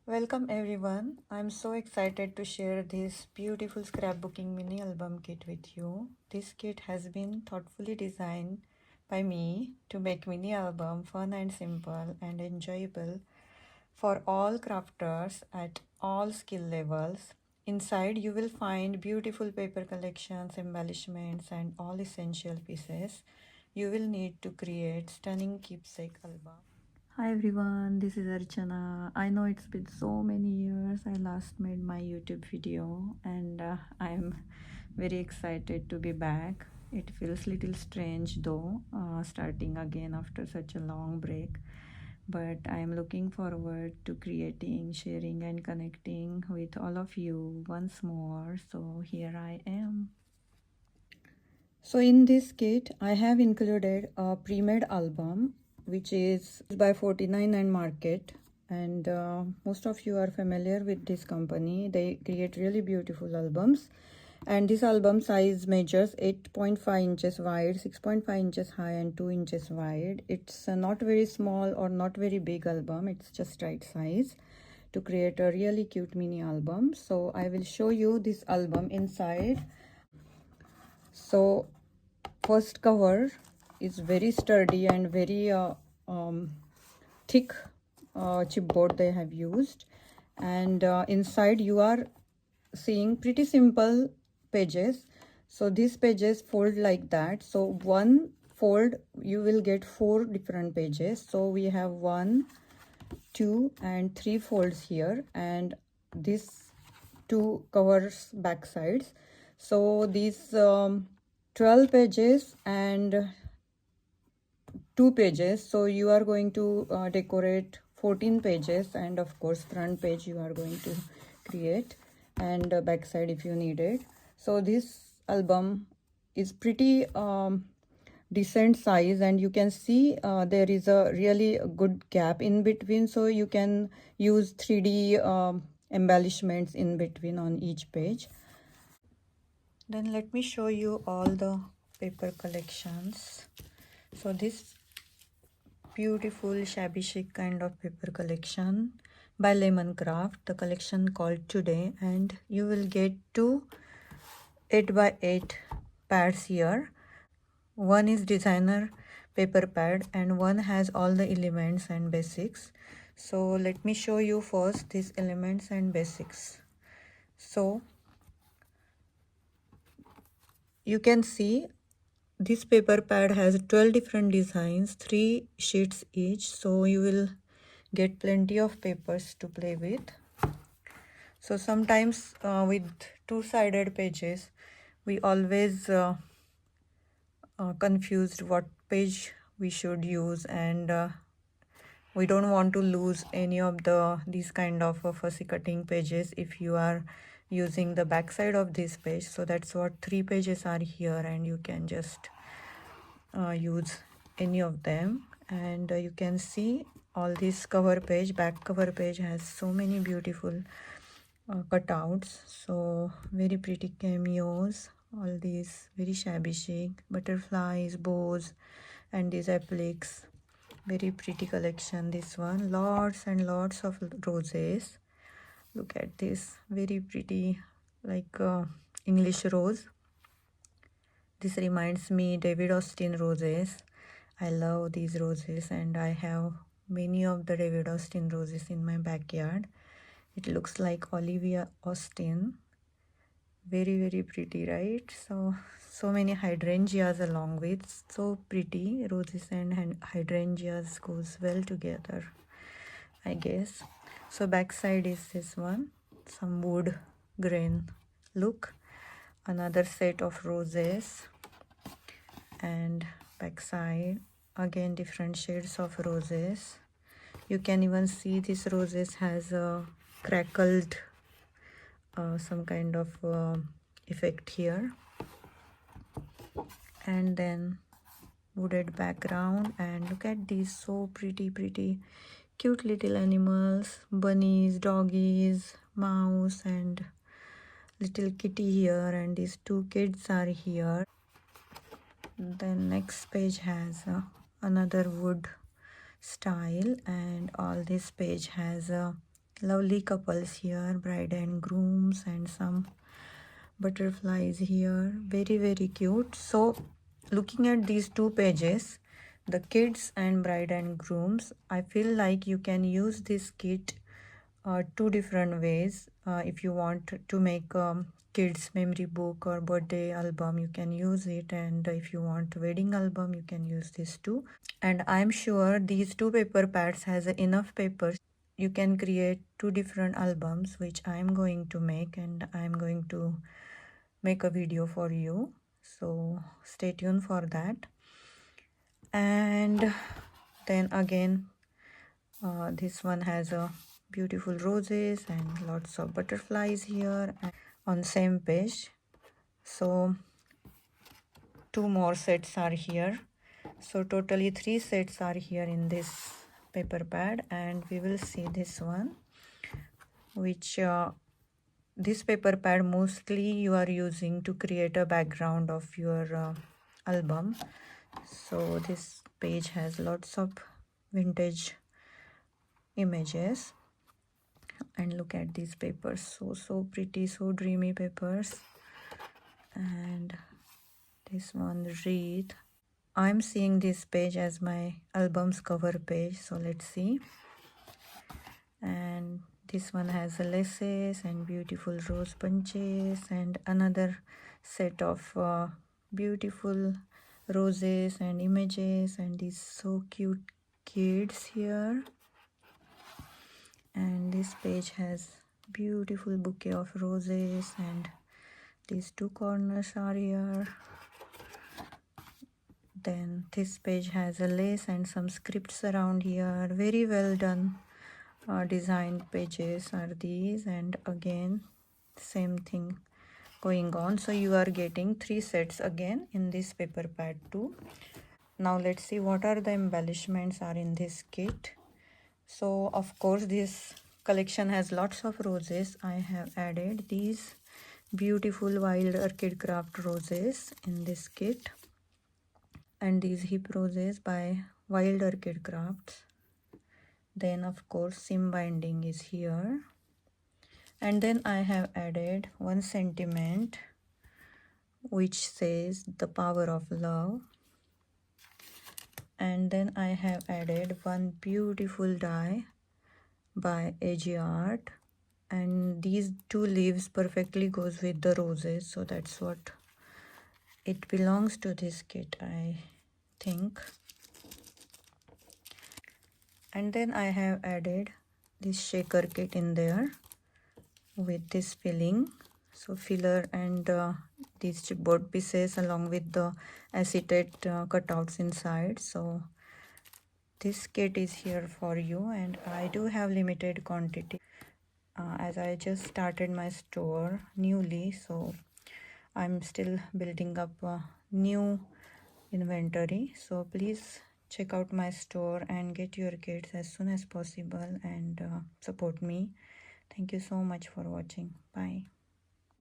Welcome everyone. I'm so excited to share this beautiful scrapbooking mini album kit with you. This kit has been thoughtfully designed by me to make mini album fun and simple and enjoyable for all crafters at all skill levels. Inside you will find beautiful paper collections, embellishments and all essential pieces you will need to create stunning keepsake album. Hi everyone, this is Archana. I know it's been so many years I last made my YouTube video and I'm very excited to be back. It feels little strange though, starting again after such a long break. But I'm looking forward to creating, sharing and connecting with all of you once more. So here I am. So in this kit, I have included a pre-made album, which is by 49 and Market. And most of you are familiar with this company. They create really beautiful albums. And this album size measures 8.5 inches wide, 6.5 inches high and 2 inches wide. It's not very small or not very big album. It's just right size to create a really cute mini album. So I will show you this album inside. So first cover is very sturdy and very thick chipboard they have used, and inside you are seeing pretty simple pages. So these pages fold like that. So one fold you will get 4 different pages. So we have 1, 2 and 3 folds here, and this 2 covers back sides. So these 12 pages and 2 pages, so you are going to decorate 14 pages, and of course front page you are going to create, and back side if you need it. So this album is pretty decent size, and you can see there is a really good gap in between, so you can use 3D embellishments in between on each page. Then let me show you all the paper collections. So this beautiful shabby chic kind of paper collection by LemonCraft, the collection called Today, and you will get 2 8x8 pads here. One is designer paper pad and one has all the elements and basics. So let me show you first these elements and basics. So you can see this paper pad has 12 different designs, 3 sheets each, so you will get plenty of papers to play with. So sometimes with two-sided pages we always confused what page we should use, and we don't want to lose any of these kind of fussy cutting pages if you are using the back side of this page. So that's what 3 pages are here, and you can just use any of them. And you can see all this cover page, back cover page has so many beautiful cutouts, so very pretty cameos, all these very shabby chic butterflies, bows and these appliques. Very pretty collection this one. Lots and lots of roses. Look at this, very pretty, like English rose. This reminds me David Austin roses. I love these roses, and I have many of the David Austin roses in my backyard. It looks like Olivia Austin. Very pretty, right? So many hydrangeas along with. So pretty. Roses and hydrangeas goes well together, I guess. So backside is this one, some wood grain look. Another set of roses, and backside again different shades of roses. You can even see this roses has a crackled some kind of effect here, and then wooded background. And look at these so pretty cute little animals, bunnies, doggies, mouse and little kitty here, and these 2 kids are here. Then next page has another wood style, and all this page has lovely couples here, bride and grooms, and some butterflies here. Very, very cute. So looking at these two pages, the kids and bride and grooms, I feel like you can use this kit two different ways. If you want to make kids memory book or birthday album, you can use it, and if you want wedding album, you can use this too. And I'm sure these two paper pads has enough papers. You can create two different albums, which I'm going to make, and I'm going to make a video for you, so stay tuned for that. And then again, this one has a beautiful roses and lots of butterflies here and on same page. So two more sets are here, so totally three sets are here in this paper pad. And we will see this one, which this paper pad mostly you are using to create a background of your album. So this page has lots of vintage images, and look at these papers, so pretty, so dreamy papers. And this one, wreath. I'm seeing this page as my album's cover page, so let's see. And this one has laces and beautiful rose bunches, and another set of beautiful roses and images, and these so cute kids here. And this page has beautiful bouquet of roses, and these two corners are here. Then this page has a lace and some scripts around here. Very well done designed pages are these, and again same thing going on. So you are getting three sets again in this paper pad too. Now let's see what are the embellishments are in this kit. So of course this collection has lots of roses. I have added these beautiful wild orchid craft roses in this kit, and these hip roses by Wild Orchid Crafts. Then of course seam binding is here, and then I have added one sentiment which says the power of love. And then I have added one beautiful die by AG Art, and these two leaves perfectly goes with the roses, so that's what it belongs to this kit, I think. And then I have added this shaker kit in there with this filling, so filler and these chipboard pieces along with the acetate cutouts inside. So this kit is here for you, and I do have limited quantity as I just started my store newly, so I'm still building up a new inventory. So please check out my store and get your kits as soon as possible, and support me. Thank you so much for watching. Bye.